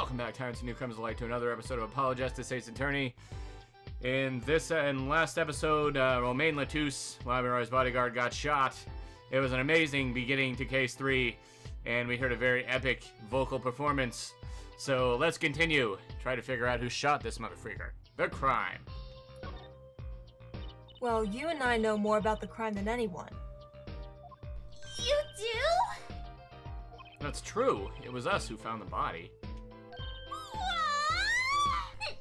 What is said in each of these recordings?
Welcome back, tyrants and newcomers alike, to another episode of Apologize to State's Attorney. In this and last episode, Romain Latouche, Lamiroir's bodyguard, got shot. It was an amazing beginning to Case 3, and we heard a very epic vocal performance. So let's continue. Try to figure out who shot this motherfreaker. The crime. Well, you and I know more about the crime than anyone. You do? That's true. It was us who found the body. What?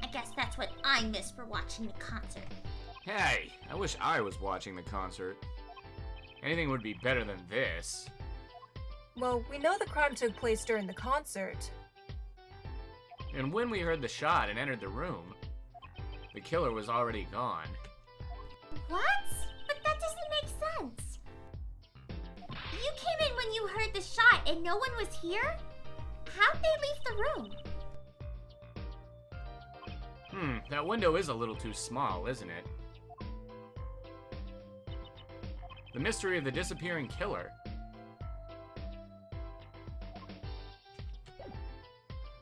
I guess that's what I missed for watching the concert. Hey, I wish I was watching the concert. Anything would be better than this. Well, we know the crime took place during the concert. And when we heard the shot and entered the room, the killer was already gone. What? But that doesn't make sense. You came in when you heard the shot and no one was here? How'd they leave the room? That window is a little too small, isn't it? The mystery of the disappearing killer.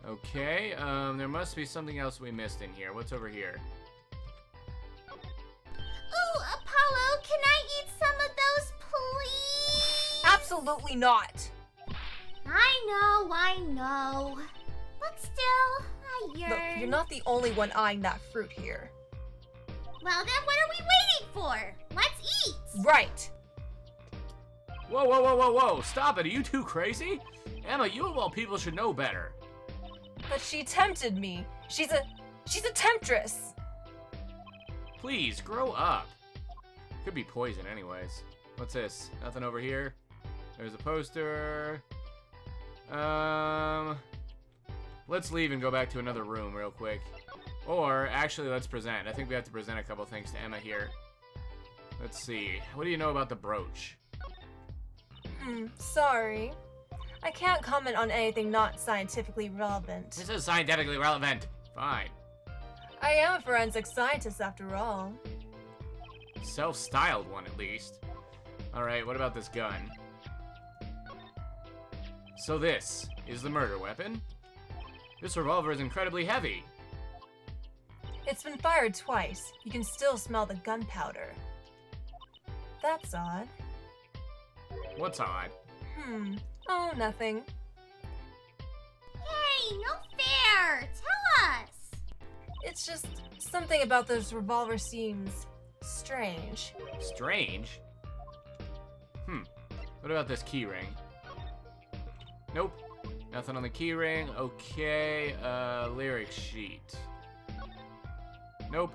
Okay, there must be something else we missed in here. What's over here? Ooh, Apollo, can I eat some of those, please? Absolutely not! I know. But still, I yearn. Look, you're not the only one eyeing that fruit here. Well, then what are we waiting for? Let's eat! Right! Whoa, stop it, are you too crazy? Emma, you of all people should know better. But she tempted me. She's a temptress. Please, grow up. Could be poison anyways. What's this? Nothing over here? There's a poster. Let's leave and go back to another room real quick. Or, actually, let's present. I think we have to present a couple things to Emma here. Let's see. What do you know about the brooch? Sorry. I can't comment on anything not scientifically relevant. This is scientifically relevant. Fine. I am a forensic scientist after all. Self-styled one, at least. Alright, what about this gun? So this is the murder weapon. This revolver is incredibly heavy. It's been fired twice. You can still smell the gunpowder. That's odd. What's odd? Oh, nothing. Hey, no fair! Tell us! It's just something about this revolver seems strange. Strange? What about this key ring? Nope. Nothing on the key ring. Okay, lyric sheet. Nope.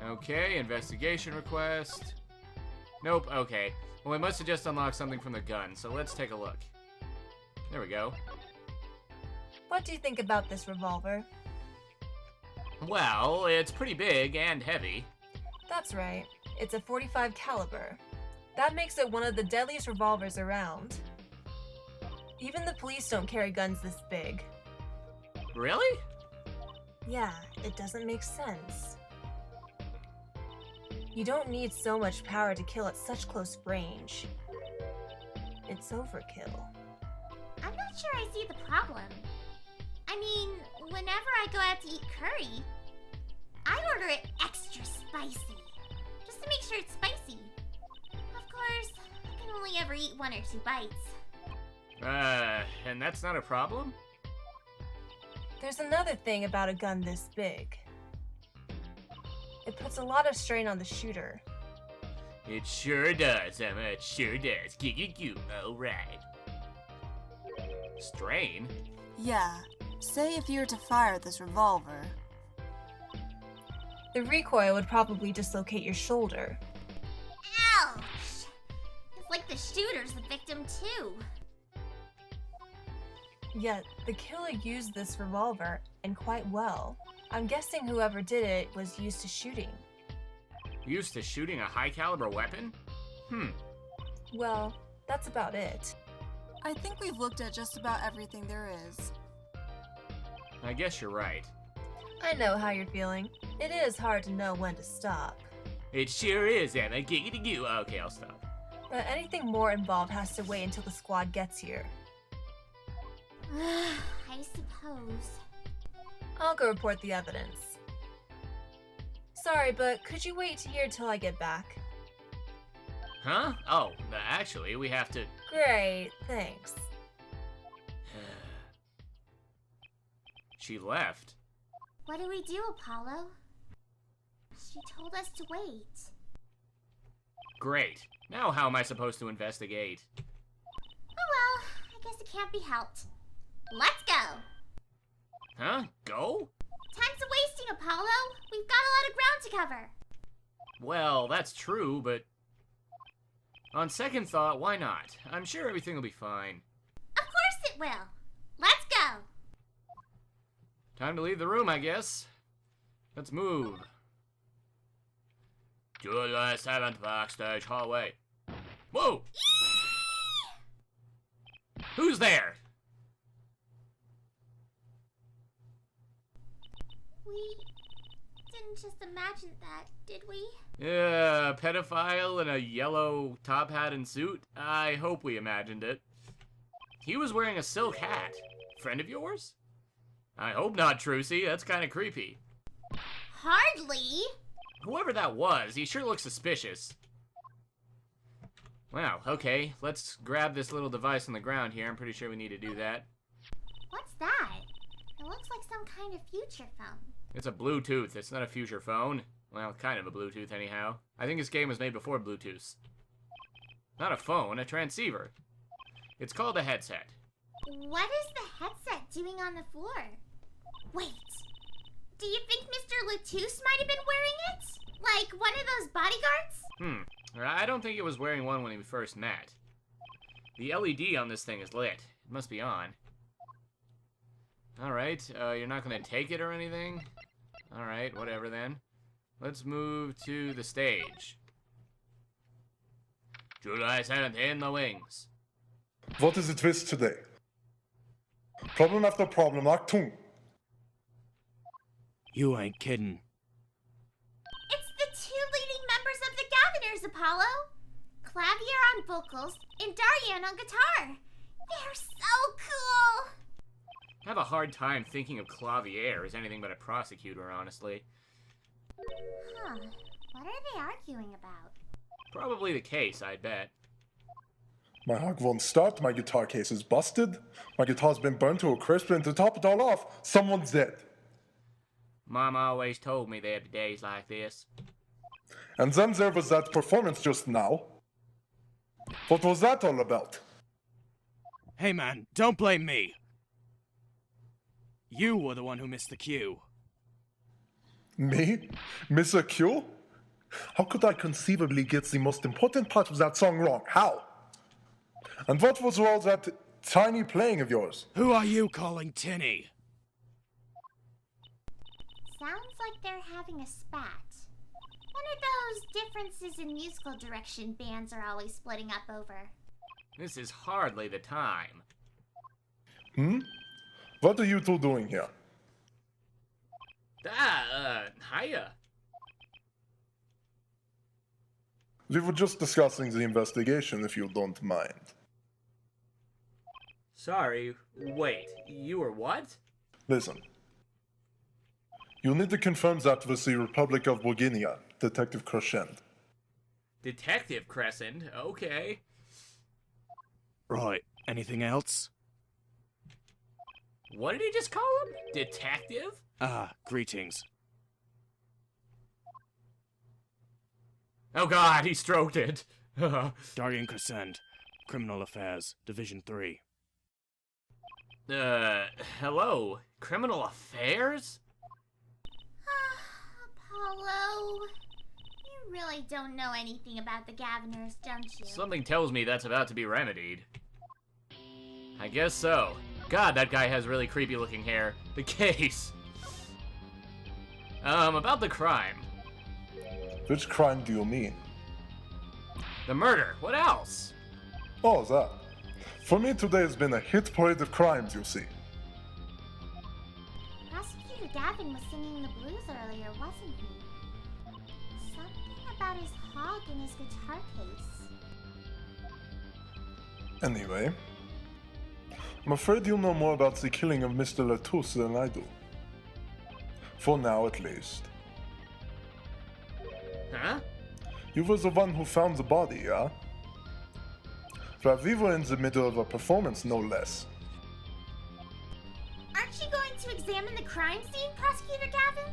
Okay, investigation request. Nope, okay. Well, we must have just unlocked something from the gun, so let's take a look. There we go. What do you think about this revolver? Well, it's pretty big and heavy. That's right. It's a .45 caliber. That makes it one of the deadliest revolvers around. Even the police don't carry guns this big. Really? Yeah, it doesn't make sense. You don't need so much power to kill at such close range. It's overkill. I'm not sure I see the problem. I mean, whenever I go out to eat curry, I order it extra spicy, just to make sure it's spicy. Of course, I can only ever eat 1 or 2 bites. And that's not a problem? There's another thing about a gun this big. It puts a lot of strain on the shooter. It sure does, Emma. It sure does. Alright. Strain? Yeah. Say if you were to fire this revolver. The recoil would probably dislocate your shoulder. Ouch! It's like the shooter's the victim too. Yet, the killer used this revolver, and quite well. I'm guessing whoever did it was used to shooting. Used to shooting a high-caliber weapon? Well, that's about it. I think we've looked at just about everything there is. I guess you're right. I know how you're feeling. It is hard to know when to stop. It sure is, Emma. Okay, I'll stop. But anything more involved has to wait until the squad gets here. I suppose. I'll go report the evidence. Sorry, but could you wait here till I get back? Huh? Oh, actually, we have to... Great, thanks. She left. What do we do, Apollo? She told us to wait. Great. Now how am I supposed to investigate? Oh well, I guess it can't be helped. Let's go! Huh? Go? Time's wasting, Apollo! We've got a lot of ground to cover! Well, that's true, but... On second thought, why not? I'm sure everything will be fine. Of course it will! Let's go! Time to leave the room, I guess. Let's move. July 7th backstage hallway. Whoa! Who's there? We didn't just imagine that, did we? Yeah, pedophile in a yellow top hat and suit? I hope we imagined it. He was wearing a silk hat. Friend of yours? I hope not, Trucy. That's kind of creepy. Hardly! Whoever that was, he sure looks suspicious. Wow, okay. Let's grab this little device on the ground here. I'm pretty sure we need to do that. What's that? It looks like some kind of future phone. It's a Bluetooth. It's not a future phone. Well, kind of a Bluetooth anyhow. I think this game was made before Bluetooth. Not a phone, a transceiver. It's called a headset. What is the headset doing on the floor? Wait, do you think Mr. Latouche might have been wearing it? Like one of those bodyguards? I don't think it was wearing one when we first met. The LED on this thing is lit. It must be on. Alright, you're not gonna take it or anything? Alright, whatever then. Let's move to the stage. July 7th in the wings. What is the twist today? Problem after problem, Achtung! You ain't kidding. It's the two leading members of the Gaviners, Apollo! Klavier on vocals and Daryan on guitar. They're so cool! I have a hard time thinking of Klavier as anything but a prosecutor, honestly. Huh. What are they arguing about? Probably the case, I bet. My hug won't start, my guitar case is busted, my guitar's been burned to a crisp, and to top it all off, someone's dead. Mom always told me there'd be days like this. And then there was that performance just now. What was that all about? Hey man, don't blame me. You were the one who missed the cue. Me? Miss a Q? How could I conceivably get the most important part of that song wrong? How? And what was all that tiny playing of yours? Who are you calling Tinny? Sounds like they're having a spat. One of those differences in musical direction bands are always splitting up over. This is hardly the time. What are you two doing here? Hiya. We were just discussing the investigation, if you don't mind. Sorry, wait, you were what? Listen. You need to confirm that with the Republic of Boginia, Detective Crescend. Detective Crescend, okay. Right, anything else? What did he just call him? Detective? Greetings. Oh god, he stroked it. Daryan Crescend, Criminal Affairs, Division 3. Hello? Criminal Affairs? Apollo, you really don't know anything about the Gaviners, don't you? Something tells me that's about to be remedied. I guess so. God, that guy has really creepy looking hair. The case. About the crime. Which crime do you mean? The murder. What else? Oh, that. For me, today has been a hit parade of crimes, you see. Prosecutor Gavin was singing the blues earlier, wasn't he? Something about his hog and his guitar case. Anyway, I'm afraid you know more about the killing of Mr. Latouche than I do. For now, at least. Huh? You were the one who found the body, yeah? Well, we were in the middle of a performance, no less. Aren't you going to examine the crime scene, Prosecutor Gavin?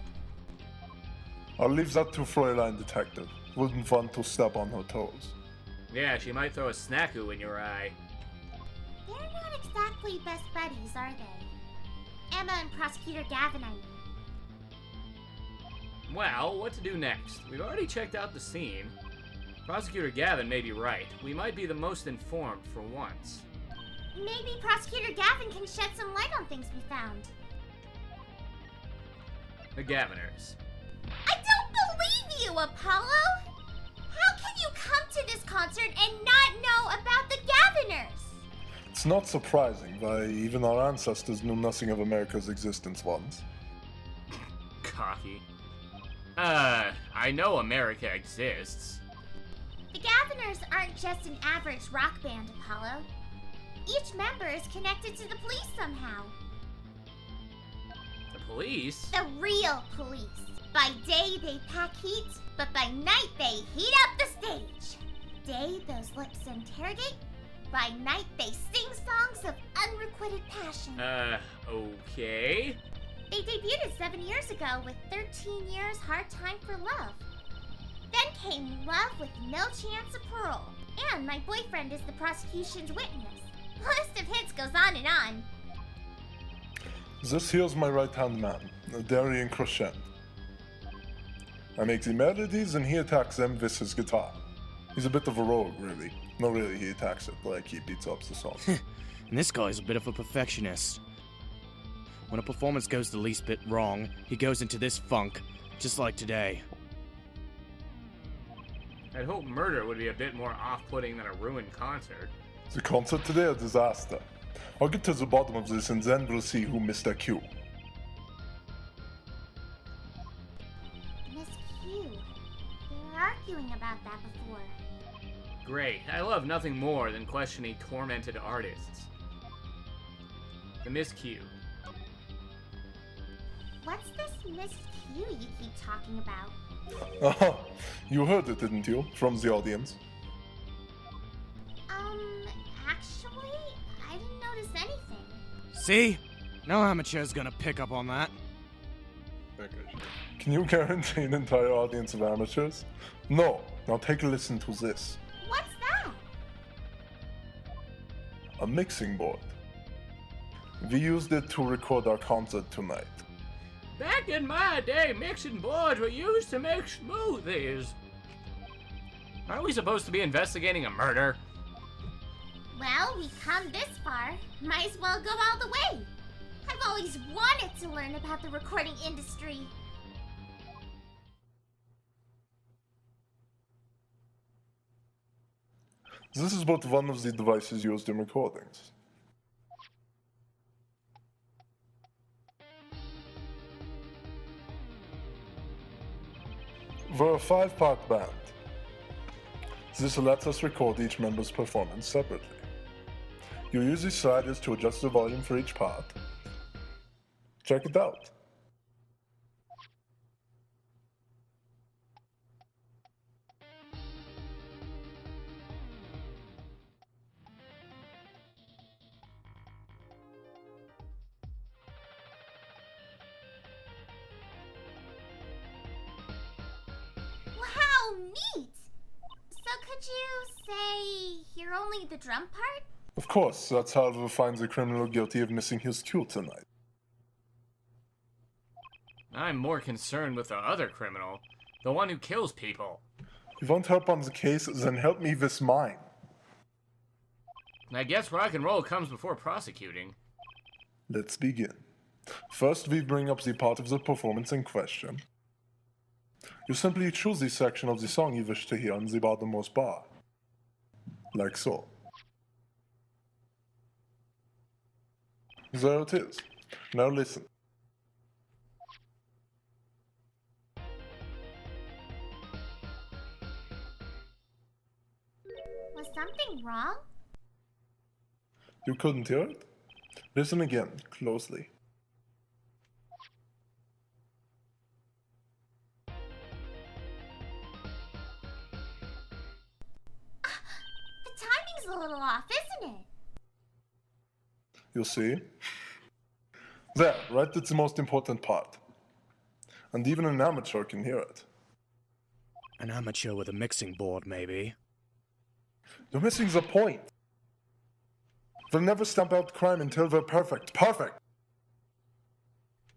I'll leave that to Fräulein Detective. Wouldn't want to step on her toes. Yeah, she might throw a snackoo in your eye. They're not exactly best buddies, are they? Emma and Prosecutor Gavin, I mean. Well, what to do next? We've already checked out the scene. Prosecutor Gavin may be right. We might be the most informed for once. Maybe Prosecutor Gavin can shed some light on things we found. The Gaviners. I don't believe you, Apollo! How can you come to this concert and not know about the Gaviners? It's not surprising, why even our ancestors knew nothing of America's existence once. Cocky. I know America exists. The Gaviners aren't just an average rock band, Apollo. Each member is connected to the police somehow. The police? The real police. By day they pack heat, but by night they heat up the stage. Day those lips interrogate, by night they sing songs of unrequited passion. Okay. They debuted 7 years ago with 13 Years Hard Time for Love. Then came Love with No Chance of Parole. And My Boyfriend is the Prosecution's Witness. The list of hits goes on and on. This here's my right-hand man, Daryan Crescend. I make the melodies and he attacks them with his guitar. He's a bit of a rogue, really. No, really, he attacks it, like he beats up the song. And this guy's a bit of a perfectionist. When a performance goes the least bit wrong, he goes into this funk, just like today. I'd hope murder would be a bit more off-putting than a ruined concert. The concert today a disaster. I'll get to the bottom of this and then we'll see who missed their cue. Miss Q. They were arguing about that before. Great. I love nothing more than questioning tormented artists. The Miss Q. What's this Miss Q you keep talking about? Aha, you heard it, didn't you? From the audience. Actually, I didn't notice anything. See? No amateur's gonna pick up on that. Can you guarantee an entire audience of amateurs? No. Now take a listen to this. What's that? A mixing board. We used it to record our concert tonight. Back in my day, mixing boards were used to make smoothies. Aren't we supposed to be investigating a murder? Well, we've come this far. Might as well go all the way. I've always wanted to learn about the recording industry. This is but one of the devices used in recordings. We're a 5-part band. This lets us record each member's performance separately. You use these sliders to adjust the volume for each part. Check it out. Wow, neat! So could you say you're only the drum part? Of course, that's how we'll find the criminal guilty of missing his cue tonight. I'm more concerned with the other criminal, the one who kills people. You want help on the case, then help me with mine. I guess rock and roll comes before prosecuting. Let's begin. First, we bring up the part of the performance in question. You simply choose the section of the song you wish to hear on the bottommost bar. Like so. There it is. Now listen. Was something wrong? You couldn't hear it? Listen again, closely. The timing's a little off, isn't it? You see? There, right? That's the most important part. And even an amateur can hear it. An amateur with a mixing board, maybe. You're missing the point. They'll never stamp out crime until they're perfect. Perfect!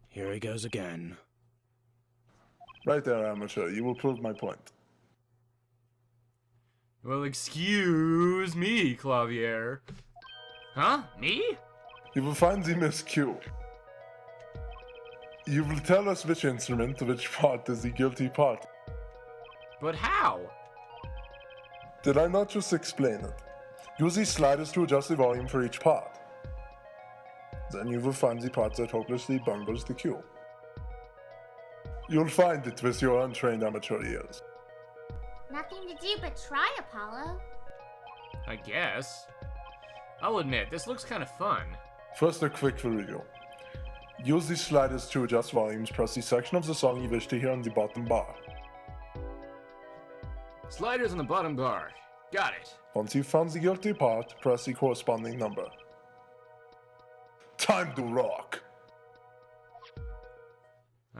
Here he goes again. Right there, amateur. You will prove my point. Well, excuse me, Klavier. Huh? Me? You will find the Miss Q. You will tell us which instrument, which part is the guilty part. But how? Did I not just explain it? Use these sliders to adjust the volume for each part. Then you will find the part that hopelessly bungles the cue. You'll find it with your untrained amateur ears. Nothing to do but try, Apollo. I guess. I'll admit, this looks kind of fun. First, a quick review. Use these sliders to adjust volumes. Press the section of the song you wish to hear on the bottom bar. Sliders on the bottom bar. Got it. Once you've found the guilty part, press the corresponding number. Time to rock!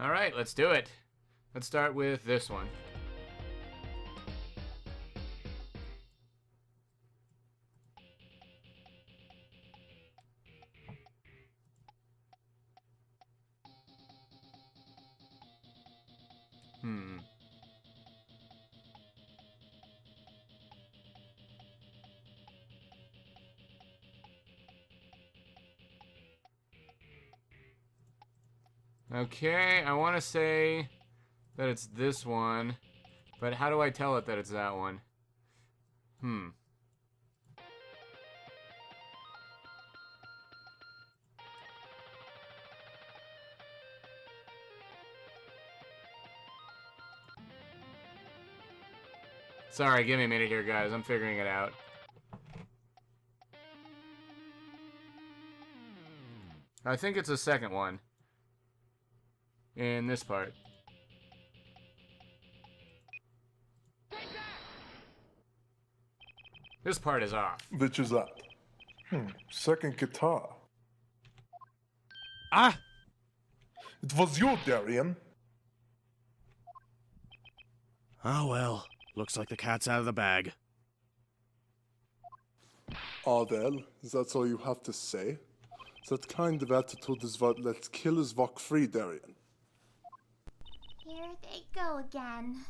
Alright, let's do it. Let's start with this one. Okay, I want to say that it's this one, but how do I tell it that it's that one? Sorry, give me a minute here, guys. I'm figuring it out. I think it's the second one. In this part. This part is off. Which is that? Second guitar. Ah! It was you, Daryan. Oh well. Looks like the cat's out of the bag. Ah, well, that's all you have to say? That kind of attitude is what lets killers walk free, Daryan. Here they go again.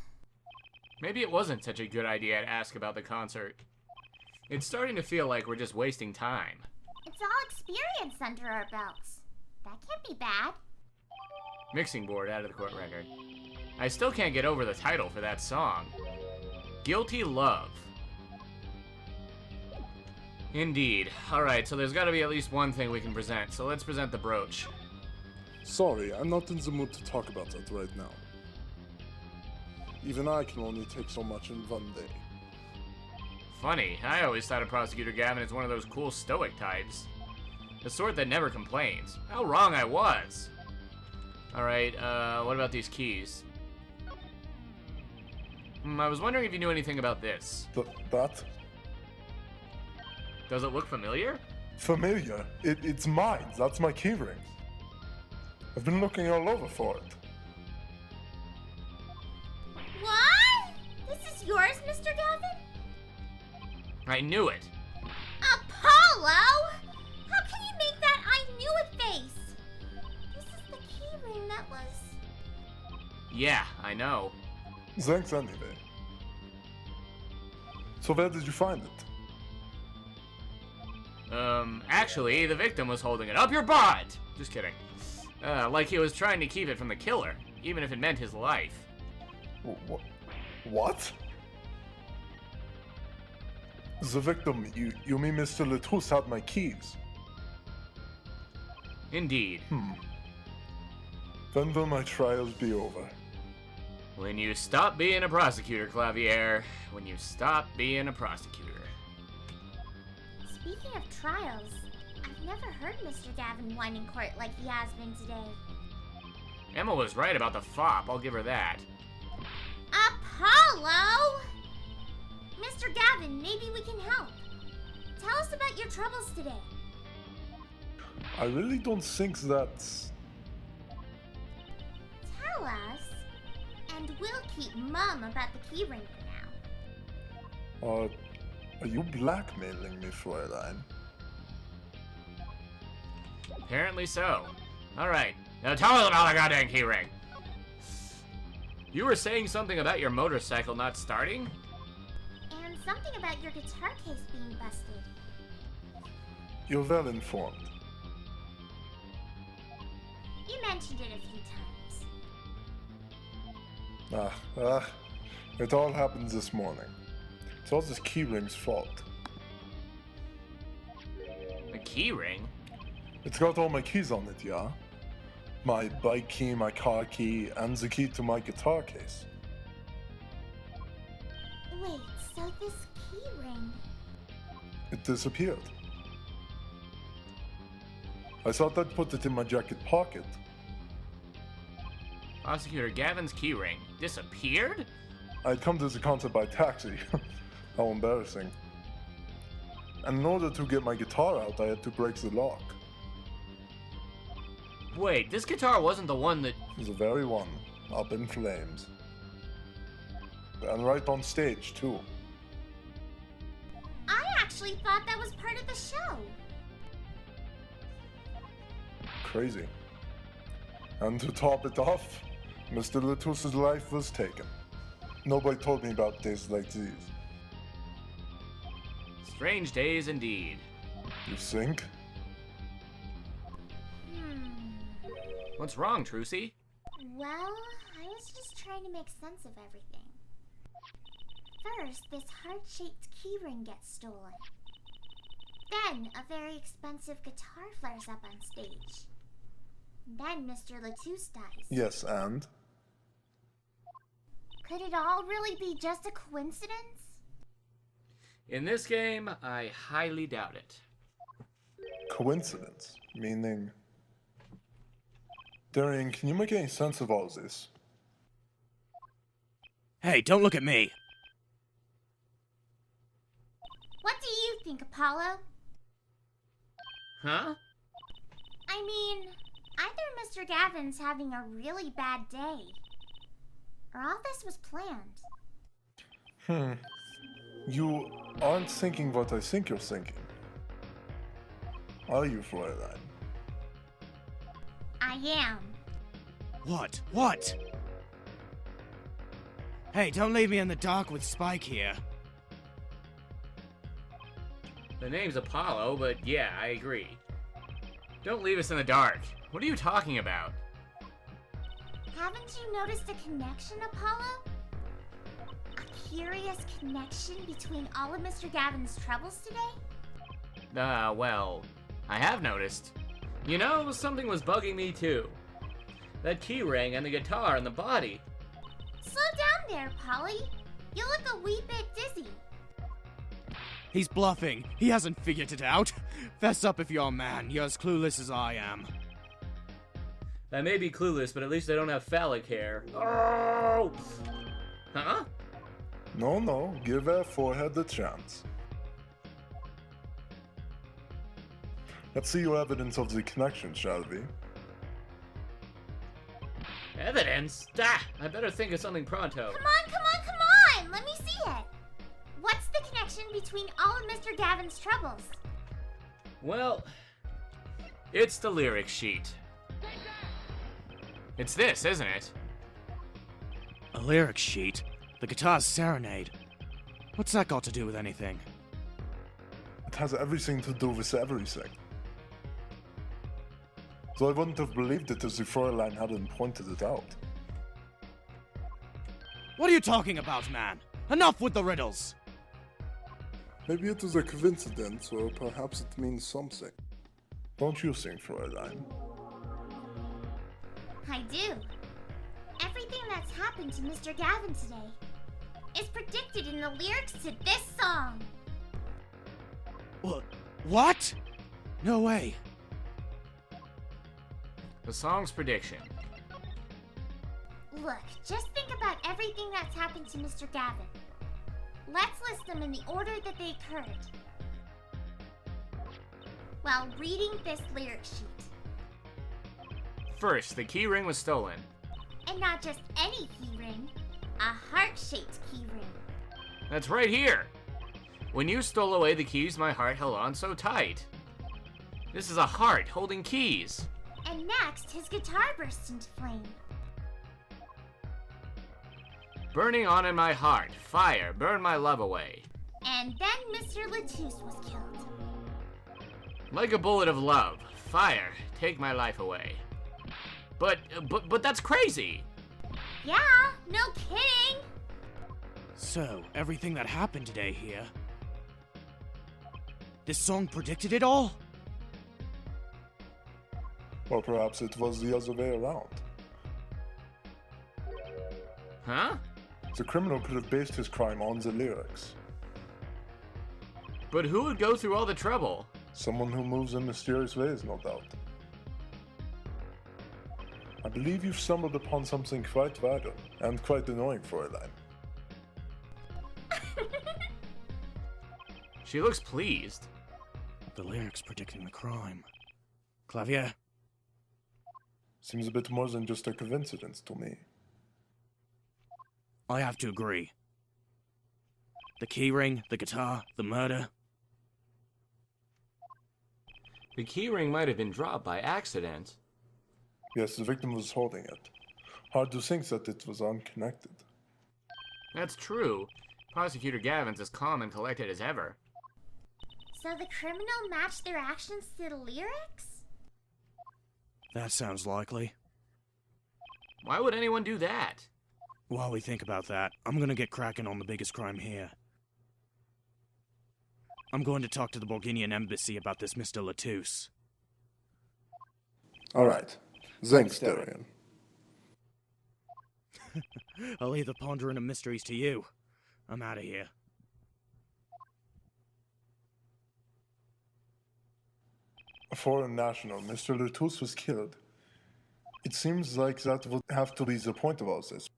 Maybe it wasn't such a good idea to ask about the concert. It's starting to feel like we're just wasting time. It's all experience under our belts. That can't be bad. Mixing board out of the court record. I still can't get over the title for that song. Guilty Love. Indeed. Alright, so there's gotta be at least one thing we can present, so let's present the brooch. Sorry, I'm not in the mood to talk about that right now. Even I can only take so much in one day. Funny, I always thought of Prosecutor Gavin as one of those cool stoic types. The sort that never complains. How wrong I was! Alright, what about these keys? I was wondering if you knew anything about this. That? Does it look familiar? Familiar? It's mine. That's my keyring. I've been looking all over for it. What? This is yours, Mr. Gavin? I knew it. Apollo! How can you make that I knew it face? This is the keyring that was... Yeah, I know. Thanks anyway. So where did you find it? Actually, the victim was holding it up your butt! Just kidding. Like he was trying to keep it from the killer, even if it meant his life. What? The victim, you mean Mr. Letouce had my keys? Indeed. When will my trials be over? When you stop being a prosecutor, Klavier. When you stop being a prosecutor. Speaking of trials, I've never heard Mr. Gavin whine in court like he has been today. Emma was right about the fop, I'll give her that. Apollo! Mr. Gavin, maybe we can help. Tell us about your troubles today. I really don't think that's... Tell us, and we'll keep mum about the keyring for now. Are you blackmailing me, Fräulein? Apparently so. Alright, now tell us about the goddamn keyring. You were saying something about your motorcycle not starting? And something about your guitar case being busted. You're well informed. You mentioned it a few times. It all happened this morning. It's all this keyring's fault. The keyring? It's got all my keys on it, yeah? My bike key, my car key, and the key to my guitar case. Wait, so this keyring... It disappeared. I thought I'd put it in my jacket pocket. Prosecutor Gavin's keyring disappeared? I'd come to the concert by taxi. How embarrassing. And in order to get my guitar out, I had to break the lock. Wait, this guitar wasn't the one that... The very one, up in flames. And right on stage, too. I actually thought that was part of the show. Crazy. And to top it off, Mr. Latus's life was taken. Nobody told me about days like these. Strange days indeed. You think? What's wrong, Trucy? Well, I was just trying to make sense of everything. First, this heart-shaped keyring gets stolen. Then, a very expensive guitar flares up on stage. Then Mr. Latus dies. Yes, and? Could it all really be just a coincidence? In this game, I highly doubt it. Coincidence? Meaning... Daryan, can you make any sense of all this? Hey, don't look at me! What do you think, Apollo? Huh? I mean, either Mr. Gavin's having a really bad day, or all this was planned. You aren't thinking what I think you're thinking. Are you, Fräulein? I am. What? What? Hey, don't leave me in the dark with Spike here. The name's Apollo, but yeah, I agree. Don't leave us in the dark. What are you talking about? Haven't you noticed a connection, Apollo? A curious connection between all of Mr. Gavin's troubles today? Well, I have noticed. You know, something was bugging me too. That keyring and the guitar and the body. Slow down there, Polly. You look a wee bit dizzy. He's bluffing. He hasn't figured it out. Fess up if you're a man. You're as clueless as I am. I may be clueless, but at least I don't have phallic hair. Oh! Huh? No, give our forehead a chance. Let's see your evidence of the connection, shall we? Evidence? I better think of something pronto. Come on! Let me see it. What's the connection between all of Mr. Gavin's troubles? Well, it's the lyric sheet. It's this, isn't it? A lyric sheet? The guitar's Serenade. What's that got to do with anything? It has everything to do with everything. So I wouldn't have believed it if the Fräulein hadn't pointed it out. What are you talking about, man? Enough with the riddles! Maybe it was a coincidence, or perhaps it means something. Don't you think, Fräulein? I do. Everything that's happened to Mr. Gavin today is predicted in the lyrics to this song. What? No way. The song's prediction. Look, just think about everything that's happened to Mr. Gavin. Let's list them in the order that they occurred. While reading this lyric sheet. First, the key ring was stolen. And not just any key ring, a heart-shaped key ring. That's right here. When you stole away the keys, my heart held on so tight. This is a heart holding keys. And next, his guitar burst into flame. Burning on in my heart, fire, burn my love away. And then Mr. Latouche was killed. Like a bullet of love, fire, take my life away. But that's crazy. Yeah, no kidding. So, everything that happened today here... This song predicted it all? Or perhaps it was the other way around. Huh? The criminal could have based his crime on the lyrics. But who would go through all the trouble? Someone who moves in mysterious ways, no doubt. I believe you've stumbled upon something quite vital and quite annoying, Fräulein. She looks pleased. The lyrics predicting the crime. Klavier. Seems a bit more than just a coincidence to me. I have to agree. The keyring, the guitar, the murder. The keyring might have been dropped by accident. Yes, the victim was holding it. Hard to think that it was unconnected. That's true. Prosecutor Gavin's as calm and collected as ever. So the criminal matched their actions to the lyrics? That sounds likely. Why would anyone do that? While we think about that, I'm gonna get cracking on the biggest crime here. I'm going to talk to the Bulgarian embassy about this Mr. Latouche. Alright. Thanks, Daryan. I'll leave the pondering of mysteries to you. I'm out of here. A foreign national, Mr. Latouche, was killed. It seems like that would have to be the point of all this.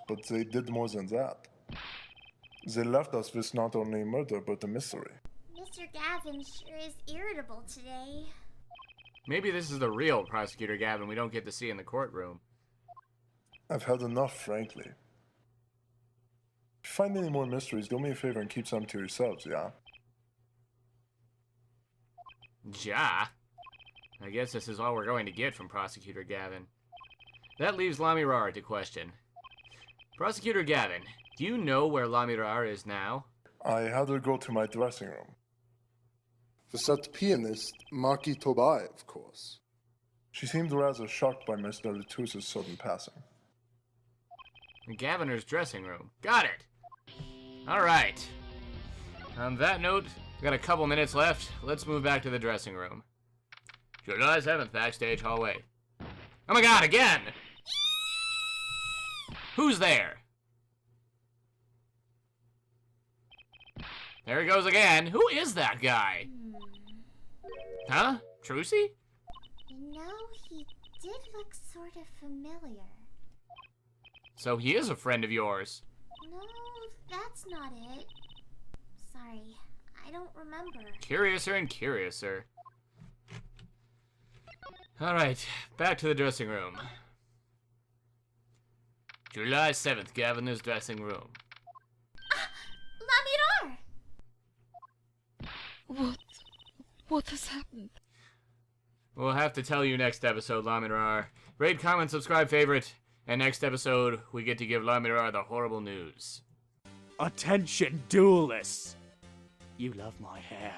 But they did more than that. They left us with not only murder, but a mystery. Mr. Gavin sure is irritable today. Maybe this is the real Prosecutor Gavin we don't get to see in the courtroom. I've had enough, frankly. If you find any more mysteries, do me a favor and keep some to yourselves, yeah? Ja. I guess this is all we're going to get from Prosecutor Gavin. That leaves Lamiroir to question. Prosecutor Gavin, do you know where Lamiroir is now? I had her go to my dressing room. The set pianist, Maki Tobai, of course. She seemed rather shocked by Mr. Latouche's sudden passing. The Gaviner's dressing room. Got it! Alright. On that note, we got a couple minutes left. Let's move back to the dressing room. July 7th, backstage hallway. Oh my god, again! Who's there? There he goes again. Who is that guy? Huh? Trucy? You know, he did look sort of familiar. So he is a friend of yours. No, that's not it. Sorry, I don't remember. Curiouser and curiouser. Alright, back to the dressing room. July 7th, Gaviner's dressing room. Lamiroir! What has happened? We'll have to tell you next episode, Lamiroir. Rate, comment, subscribe, favorite, and next episode, we get to give Lamiroir the horrible news. Attention, duelists! You love my hair.